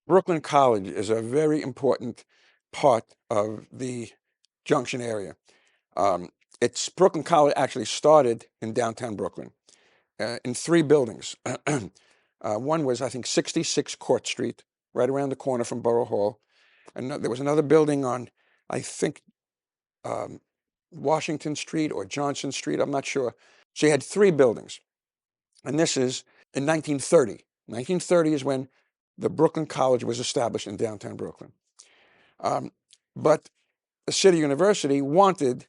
Brooklyn College is a very important part of the Junction area. Brooklyn College actually started in downtown Brooklyn in three buildings. One was, I think, 66 Court Street, right around the corner from Borough Hall. And there was another building on, I think, um, Washington Street or Johnson Street. I'm not sure. So you had three buildings. And this is in 1930. 1930 is when the Brooklyn College was established in downtown Brooklyn. But the City University wanted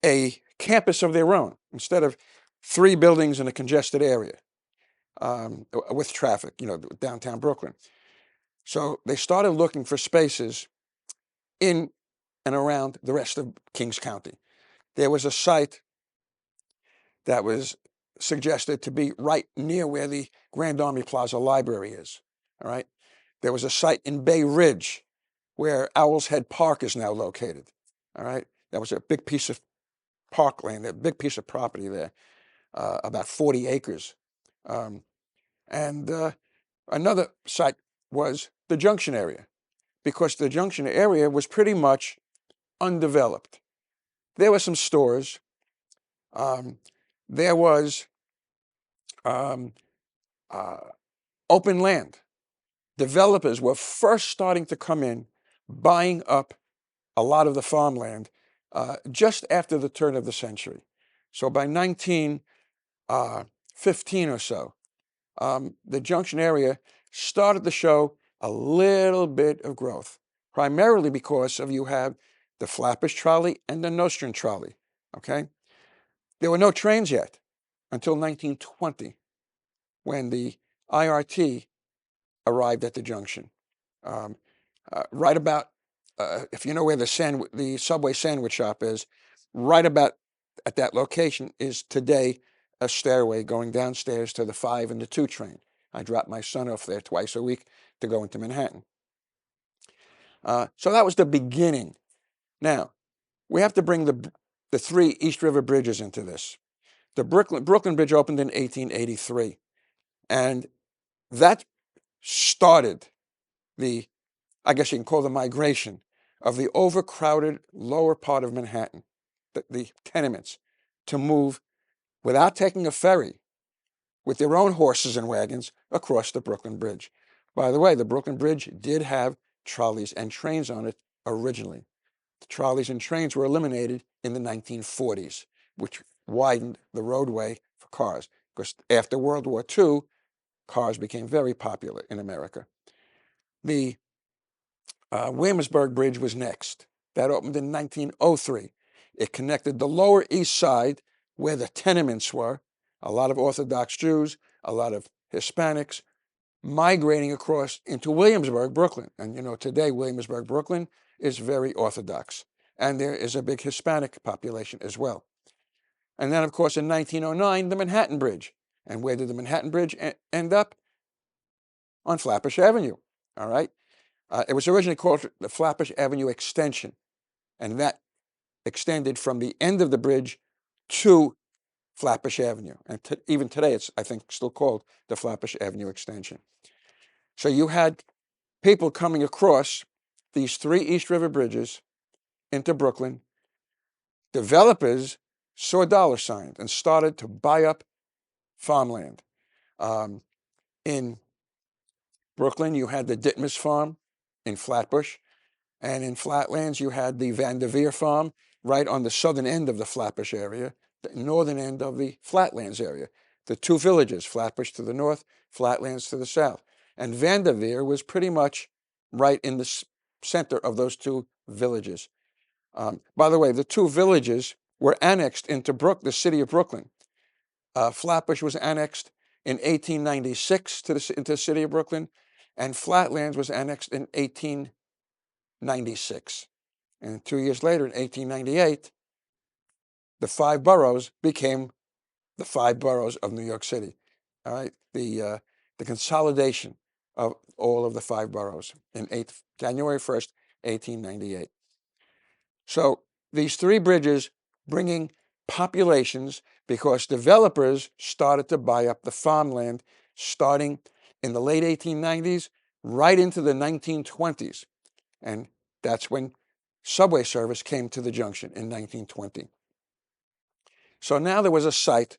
a campus of their own instead of three buildings in a congested area with traffic, downtown Brooklyn. So they started looking for spaces in and around the rest of Kings County. There was a site that was suggested to be right near where the Grand Army Plaza Library is. All right. There was a site in Bay Ridge where Owl's Head Park is now located. All right. That was a big piece of parkland, a big piece of property there, about 40 acres. And another site was the Junction area, because the Junction area was pretty much undeveloped. There were some stores. There was open land. Developers were first starting to come in, buying up a lot of the farmland just after the turn of the century. So by 1915 or so, the Junction area started to show a little bit of growth, primarily because you have the Flatbush trolley and the Nostrand trolley, okay? There were no trains yet until 1920, when the IRT arrived at the Junction. Right about, if you know where the Subway sandwich shop is, right about at that location is today a stairway going downstairs to the 5 and the 2 train. I drop my son off there twice a week to go into Manhattan. So that was the beginning. Now, we have to bring the three East River bridges into this. The Brooklyn Bridge opened in 1883, and that started I guess you can call the migration of the overcrowded lower part of Manhattan, the tenements, to move without taking a ferry, with their own horses and wagons, across the Brooklyn Bridge. By the way, the Brooklyn Bridge did have trolleys and trains on it originally. The trolleys and trains were eliminated in the 1940s, which widened the roadway for cars, because after World War II, cars became very popular in America. The Williamsburg Bridge was next. That opened in 1903. It connected the Lower East Side, where the tenements were, a lot of Orthodox Jews, a lot of Hispanics, migrating across into Williamsburg, Brooklyn. And today Williamsburg, Brooklyn is very Orthodox. And there is a big Hispanic population as well. And then, of course, in 1909, the Manhattan Bridge. And where did the Manhattan Bridge end up? On Flatbush Avenue, all right? It was originally called the Flatbush Avenue Extension, and that extended from the end of the bridge to Flatbush Avenue. And even today, it's, I think, still called the Flatbush Avenue Extension. So you had people coming across these three East River bridges into Brooklyn. Developers saw dollar signs and started to buy up farmland. In Brooklyn, you had the Ditmas Farm in Flatbush, and in Flatlands, you had the Vanderveer Farm right on the southern end of the Flatbush area, the northern end of the Flatlands area. The two villages, Flatbush to the north, Flatlands to the south. And Vanderveer was pretty much right in the center of those two villages. By the way, the two villages were annexed into the city of Brooklyn. Flatbush was annexed in 1896 into the city of Brooklyn, and Flatlands was annexed in 1896. And 2 years later, in 1898, the 5 boroughs became the 5 boroughs of New York City. All right, the consolidation of all of the 5 boroughs in January 1st, 1898. So these 3 bridges bringing populations, because developers started to buy up the farmland starting in the late 1890s right into the 1920s. And that's when subway service came to the junction in 1920. So now there was a site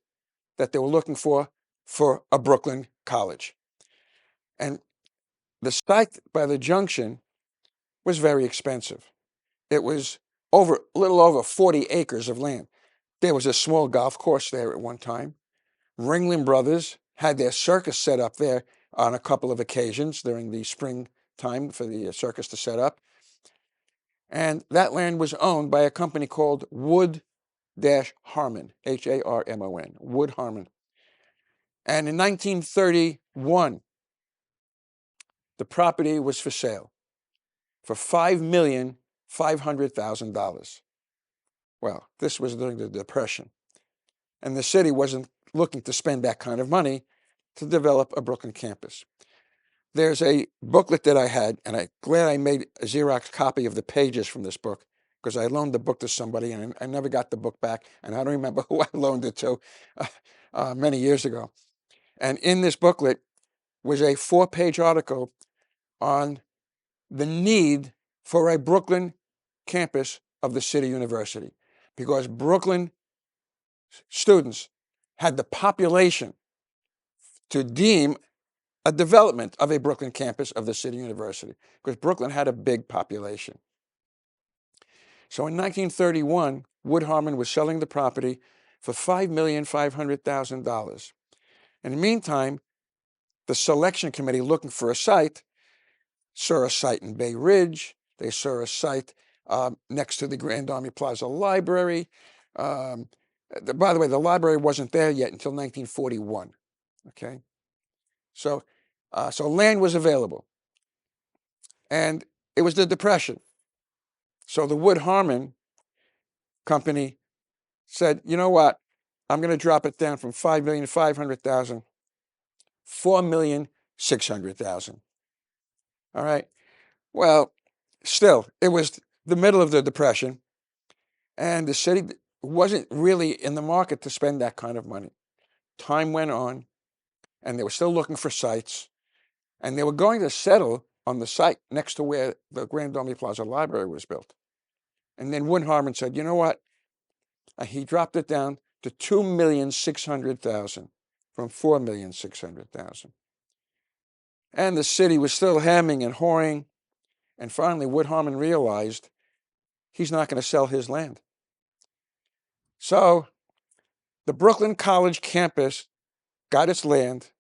that they were looking for a Brooklyn college. And the site by the junction was very expensive. It was a little over 40 acres of land. There was a small golf course there at one time. Ringling Brothers had their circus set up there on a couple of occasions during the spring time for the circus to set up. And that land was owned by a company called Wood-Harmon, Harmon, Wood-Harmon. And in 1931, the property was for sale for $5,500,000. Well, this was during the Depression, and the city wasn't looking to spend that kind of money to develop a Brooklyn campus. There's a booklet that I had, and I'm glad I made a Xerox copy of the pages from this book, because I loaned the book to somebody, and I never got the book back, and I don't remember who I loaned it to many years ago. And in this booklet was a 4-page article on the need for a Brooklyn campus of the City University, because Brooklyn students had the population to deem a development of a Brooklyn campus of the City University, because Brooklyn had a big population. So in 1931, Wood-Harmon was selling the property for $5,500,000. In the meantime, the selection committee looking for a site saw a site in Bay Ridge. They saw a site next to the Grand Army Plaza Library. By the way, the library wasn't there yet until 1941. Okay, so land was available, and it was the Depression. So the Wood-Harmon company said, you know what? I'm going to drop it down from $5,500,000, $4,600,000. All right. Well, still, it was the middle of the Depression, and the city wasn't really in the market to spend that kind of money. Time went on, and they were still looking for sites, and they were going to settle on the site next to where the Grand Army Plaza Library was built. And then Wood-Harmon said, you know what? He dropped it down to $2,600,000 from $4,600,000. And the city was still hemming and hawing. And finally, Wood-Harmon realized he's not going to sell his land. So the Brooklyn College campus got its land,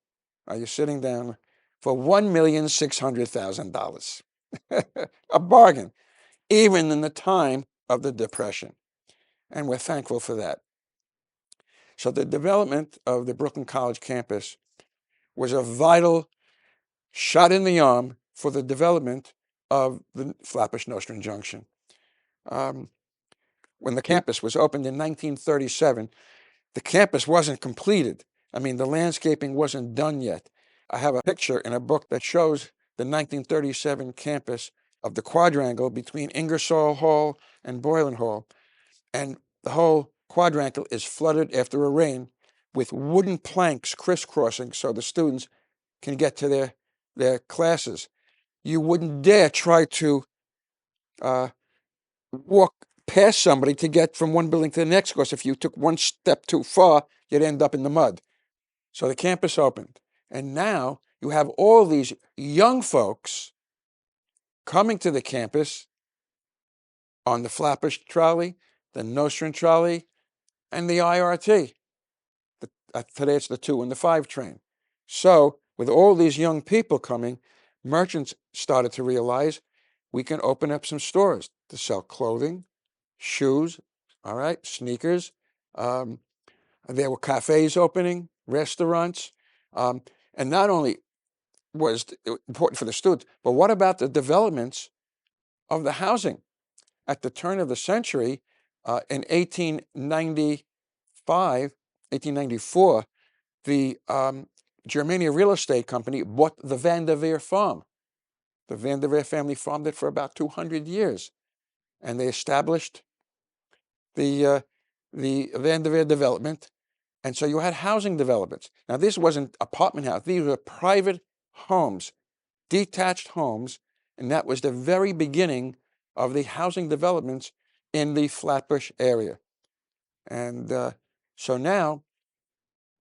are you sitting down, for $1,600,000. A bargain, even in the time of the Depression. And we're thankful for that. So the development of the Brooklyn College campus was a vital shot in the arm for the development of the Flatbush Junction. When the campus was opened in 1937, the campus wasn't completed. I mean, the landscaping wasn't done yet. I have a picture in a book that shows the 1937 campus of the quadrangle between Ingersoll Hall and Boylan Hall. And the whole quadrangle is flooded after a rain with wooden planks crisscrossing so the students can get to their classes. You wouldn't dare try to walk past somebody to get from one building to the next, because if you took one step too far, you'd end up in the mud. So the campus opened, and now you have all these young folks coming to the campus on the Flatbush trolley, the Nostrand trolley, and the IRT. Today it's the 2 and the 5 train. So with all these young people coming, merchants started to realize we can open up some stores to sell clothing, shoes, all right, sneakers. There were cafes opening, restaurants. And not only was it important for the students, but what about the developments of the housing? At the turn of the century, in 1894, the Germania Real Estate Company bought the Vanderveer farm. The Vanderveer family farmed it for about 200 years. And they established the Vanderveer development. And so you had housing developments. Now, this wasn't apartment house. These were private homes detached homes, and that was the very beginning of the housing developments in the Flatbush area. And so now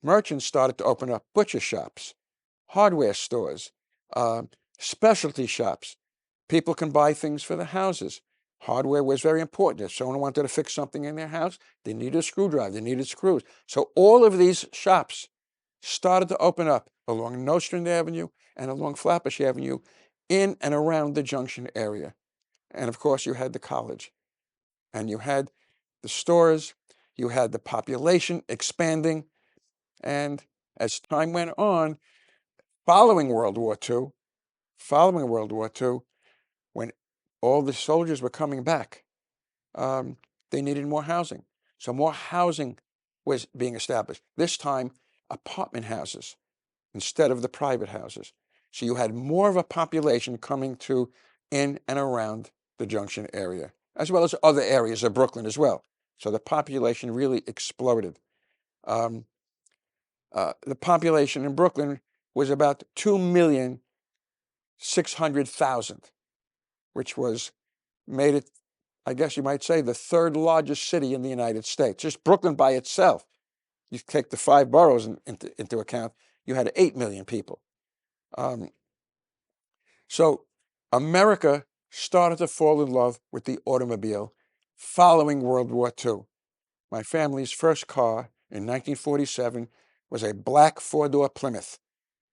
merchants started to open up butcher shops, hardware stores, uh, specialty shops. People can buy things for the houses. Hardware was very important. If someone wanted to fix something in their house, they needed a screwdriver, they needed screws. So all of these shops started to open up along Nostrand Avenue and along Flatbush Avenue in and around the Junction area. And of course, you had the college, and you had the stores, you had the population expanding. And as time went on, following World War II, when all the soldiers were coming back, they needed more housing. So more housing was being established. This time, apartment houses instead of the private houses. So you had more of a population coming to in and around the Junction area, as well as other areas of Brooklyn as well. So the population really exploded. The population in Brooklyn was about 2,600,000, which made it, I guess you might say, the third largest city in the United States. Just Brooklyn by itself, you take the 5 boroughs into account, you had 8 million people. So America started to fall in love with the automobile following World War II. My family's first car in 1947 was a black 4-door Plymouth.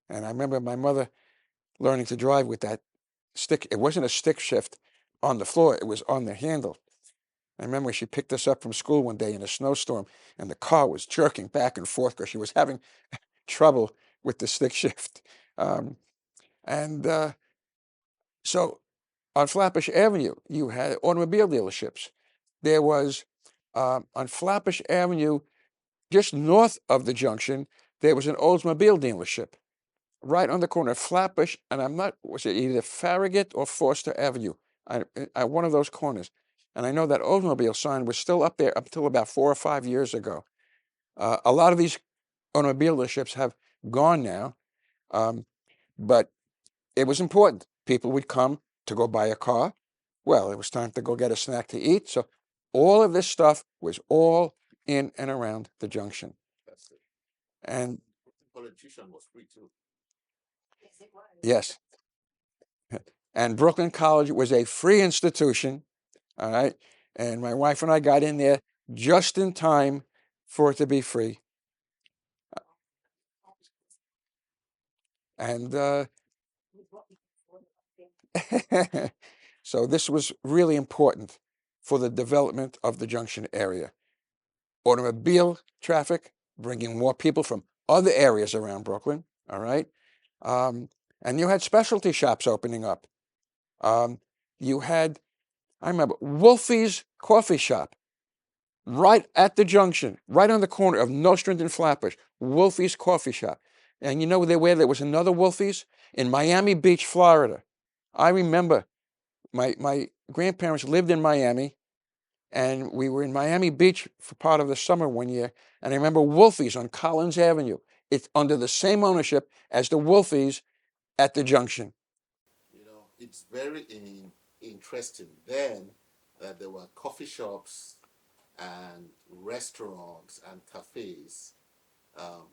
And I remember my mother learning to drive with that stick. It wasn't a stick shift on the floor, it was on the handle. I remember she picked us up from school one day in a snowstorm, and the car was jerking back and forth because she was having trouble with the stick shift. And so on Flatbush Avenue, you had automobile dealerships. There was, on Flatbush Avenue, just north of the Junction, there was an Oldsmobile dealership right on the corner of Flatbush, and was it either Farragut or Foster Avenue? One of those corners. And I know that Oldsmobile sign was still up there up until about 4 or 5 years ago. A lot of these automobile dealerships have gone now, but it was important. People would come to go buy a car. Well, it was time to go get a snack to eat. So all of this stuff was all in and around the Junction. That's it. And Politician was free too. yes, and Brooklyn College was a free institution, all right? And my wife and I got in there just in time for it to be free. And so this was really important for the development of the Junction area. Automobile traffic, bringing more people from other areas around Brooklyn, all right? And you had specialty shops opening up. You had, I remember, Wolfie's Coffee Shop right at the Junction, right on the corner of Nostrand and Flatbush, Wolfie's Coffee Shop. And you know where there was another Wolfie's? In Miami Beach, Florida. I remember my grandparents lived in Miami, and we were in Miami Beach for part of the summer one year, and I remember Wolfie's on Collins Avenue. It's under the same ownership as the Wolfie's at the Junction. It's very interesting. Then there were coffee shops and restaurants and cafes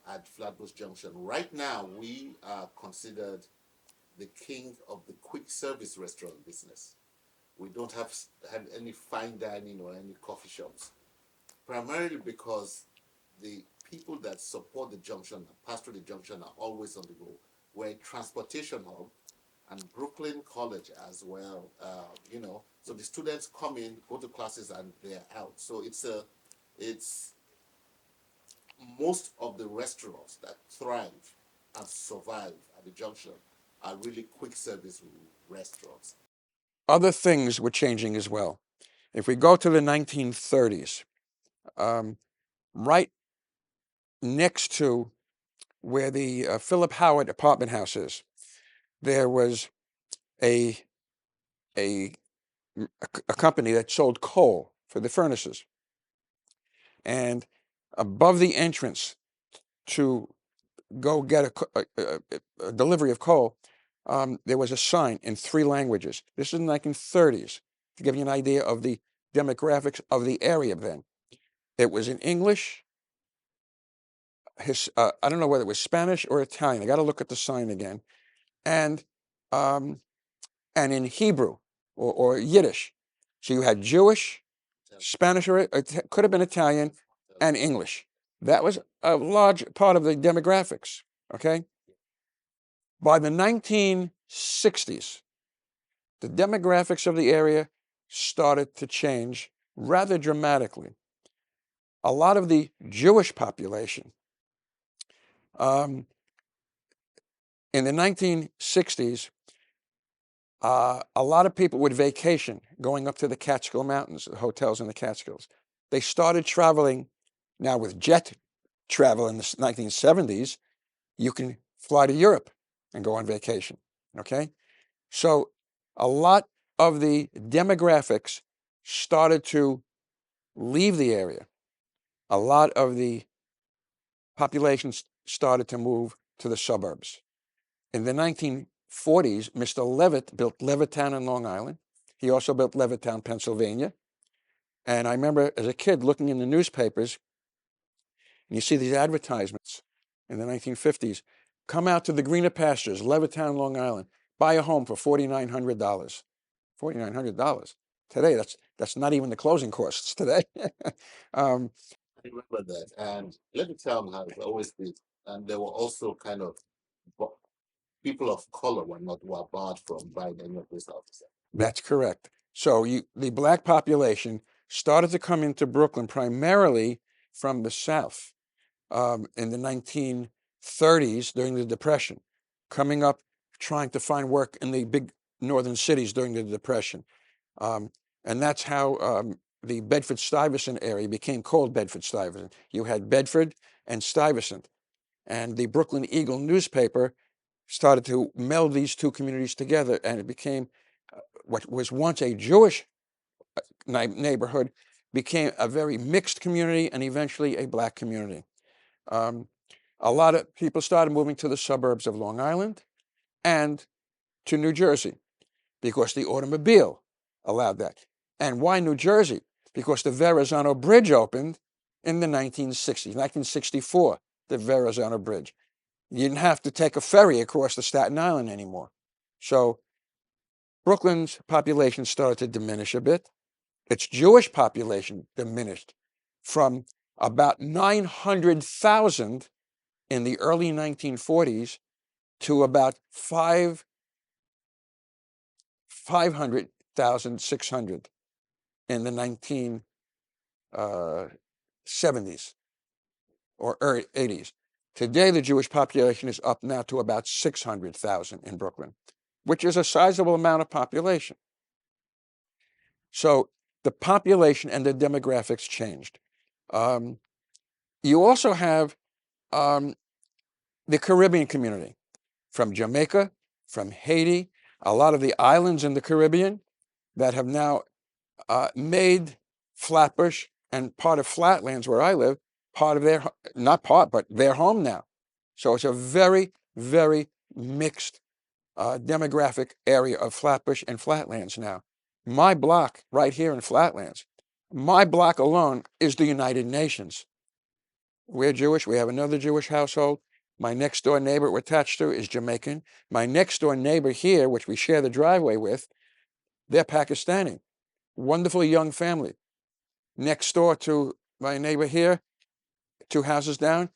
at Flatbush Junction. Right now, we are considered the king of the quick service restaurant business. We don't have any fine dining or any coffee shops, primarily because the people that support the junction, pass through the junction, are always on the go. We're a transportation hub, and Brooklyn College as well. So the students come in, go to classes, and they're out. So it's most of the restaurants that thrive and survive at the junction are really quick service restaurants. Other things were changing as well. If we go to the 1930s, right next to where the Philip Howard apartment house is, there was a, a, a company that sold coal for the furnaces. And above the entrance to go get a delivery of coal there was a sign in 3 languages. This is in the 1930s, to give you an idea of the demographics of the area then. It was in English, I don't know whether it was Spanish or Italian. I got to look at the sign again. And in Hebrew or Yiddish. So you had Jewish, Spanish, or it could have been Italian, and English. That was a large part of the demographics, okay? By the 1960s, the demographics of the area started to change rather dramatically. A lot of the Jewish population in the 1960s, a lot of people would vacation going up to the Catskill Mountains, the hotels in the Catskills. They started traveling now with jet travel in the 1970s. You can fly to Europe and go on vacation, okay? So a lot of the demographics started to leave the area. A lot of the population started to move to the suburbs. In the 1940s, Mr. Levitt built Levittown in Long Island. He also built Levittown, Pennsylvania. And I remember as a kid looking in the newspapers, and you see these advertisements in the 1950s, come out to the greener pastures, Levittown, Long Island, buy a home for $4,900. $4,900. Today, that's not even the closing costs today. I remember that. And Levittown has always been, and there were also kind of people of color were barred from buying any of these houses. That's correct. So the black population started to come into Brooklyn primarily from the South in the 1930s during the Depression, coming up, trying to find work in the big northern cities during the Depression. And that's how the Bedford-Stuyvesant area became called Bedford-Stuyvesant. You had Bedford and Stuyvesant. And the Brooklyn Eagle newspaper started to meld these two communities together, and it became what was once a Jewish neighborhood became a very mixed community and eventually a black community. A lot of people started moving to the suburbs of Long Island and to New Jersey because the automobile allowed that. And why New Jersey? Because the Verrazano Bridge opened in the 1960s, 1964, the Verrazano Bridge. You didn't have to take a ferry across the Staten Island anymore. So Brooklyn's population started to diminish a bit. Its Jewish population diminished from about 900,000 in the early 1940s to about 500,600 in the 1970s or early 80s. Today, the Jewish population is up now to about 600,000 in Brooklyn, which is a sizable amount of population. So the population and the demographics changed. You also have the Caribbean community from Jamaica, from Haiti, a lot of the islands in the Caribbean that have now made Flatbush and part of Flatlands where I live, part of their, not part, but their home now. So it's a very, very mixed demographic area of Flatbush and Flatlands now. My block right here in Flatlands, my block alone is the United Nations. We're Jewish. We have another Jewish household. My next door neighbor we're attached to is Jamaican. My next door neighbor here, which we share the driveway with, they're Pakistani. Wonderful young family. Next door to my neighbor here, 2 houses down,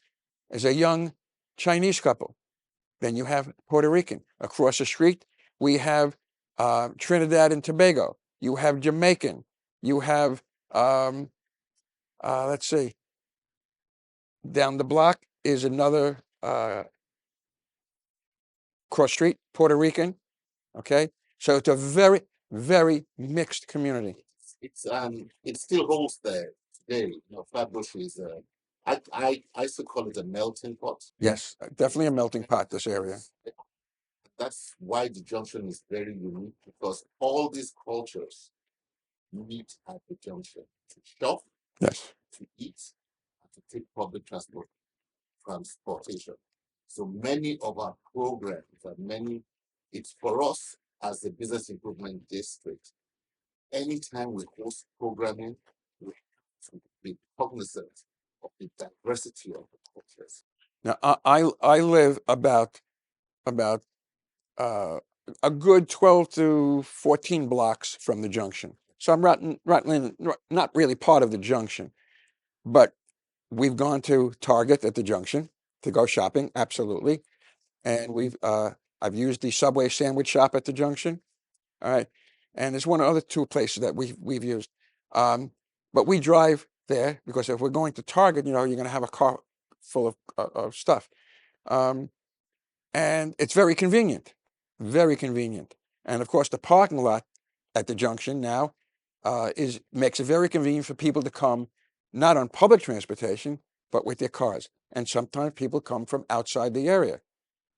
is a young Chinese couple. Then you have Puerto Rican. Across the street, we have Trinidad and Tobago. You have Jamaican. You have, let's see, down the block is another cross street, Puerto Rican. Okay, so it's a very, very mixed community. It still holds there today. Flatbush is I used to call it a melting pot. Yes, definitely a melting pot, this area. That's why the junction is very unique because all these cultures meet at the junction to shop, Yes. to eat, and to take public transportation. So many of our programs and many It's for us as a business improvement district. Anytime we host programming, we have to be cognizant of the diversity of the cultures. Now, I live about uh, a good 12 to 14 blocks from the junction. So I'm not really part of the junction, but we've gone to Target at the junction to go shopping, absolutely. And I've used the Subway sandwich shop at the junction. All right. And there's one other two places that we've used. But we drive there because if we're going to Target, you're going to have a car full of stuff. And it's very convenient, very convenient. And of course, the parking lot at the junction now makes it very convenient for people to come not on public transportation, but with their cars. And sometimes people come from outside the area.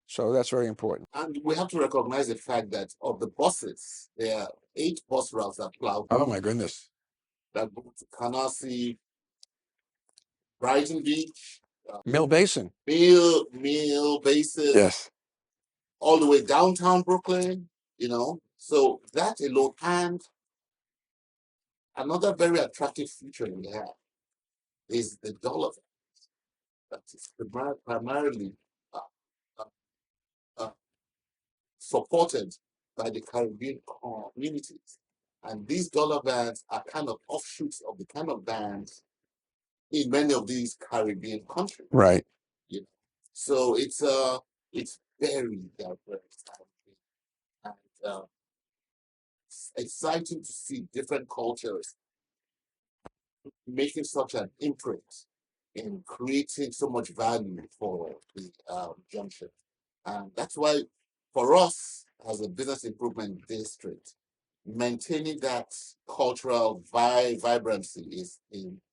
So that's very important. And we have to recognize the fact that of the buses, there are 8 bus routes that plow Oh my goodness. that go to Canarsie, Brighton Beach, Mill Basin. Mill Basin, Yes. all the way downtown Brooklyn, So that alone, and another very attractive feature we have is the dollar that is primarily uh, uh, uh, supported by the Caribbean communities. And these dollar bands are kind of offshoots of the kind of bands in many of these Caribbean countries. Right. So it's very diverse and it's exciting to see different cultures making such an imprint in creating so much value for the junction. And that's why, for us as a business improvement district, maintaining that cultural vibrancy is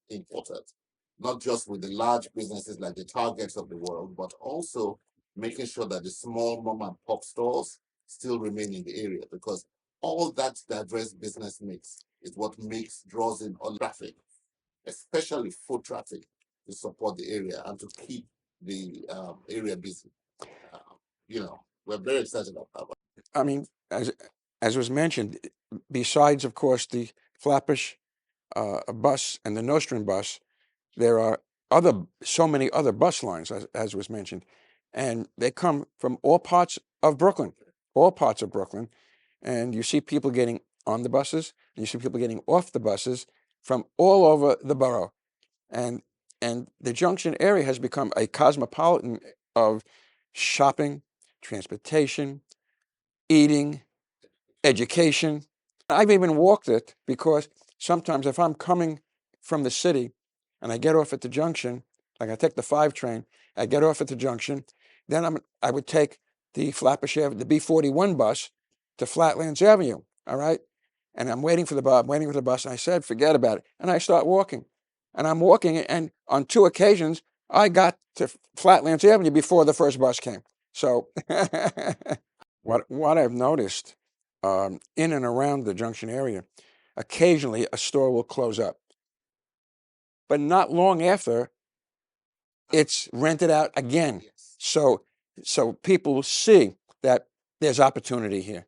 important, not just with the large businesses like the Targets of the world, but also making sure that the small mom and pop stores still remain in the area, because all that diverse business mix is what draws in all traffic, especially foot traffic, to support the area and to keep the area busy. We're very excited about that. I mean, as was mentioned, besides, of course, the Flatbush bus and the Nostrum bus, there are so many other bus lines, as was mentioned, and they come from all parts of Brooklyn, and you see people getting on the buses, and you see people getting off the buses from all over the borough, and the junction area has become a cosmopolitan of shopping, transportation, eating, education. I've even walked it because sometimes if I'm coming from the city and I get off at the junction, like I take the 5 train, I get off at the junction, then I would take the Flatbush Avenue, the B41 bus to Flatlands Avenue, all right? And I'm waiting for the bus, and I said, forget about it. And I start walking. And I'm walking, and on 2 occasions, I got to Flatlands Avenue before the first bus came. So what I've noticed in and around the junction area, occasionally a store will close up, but not long after, it's rented out again. So people see that there's opportunity here.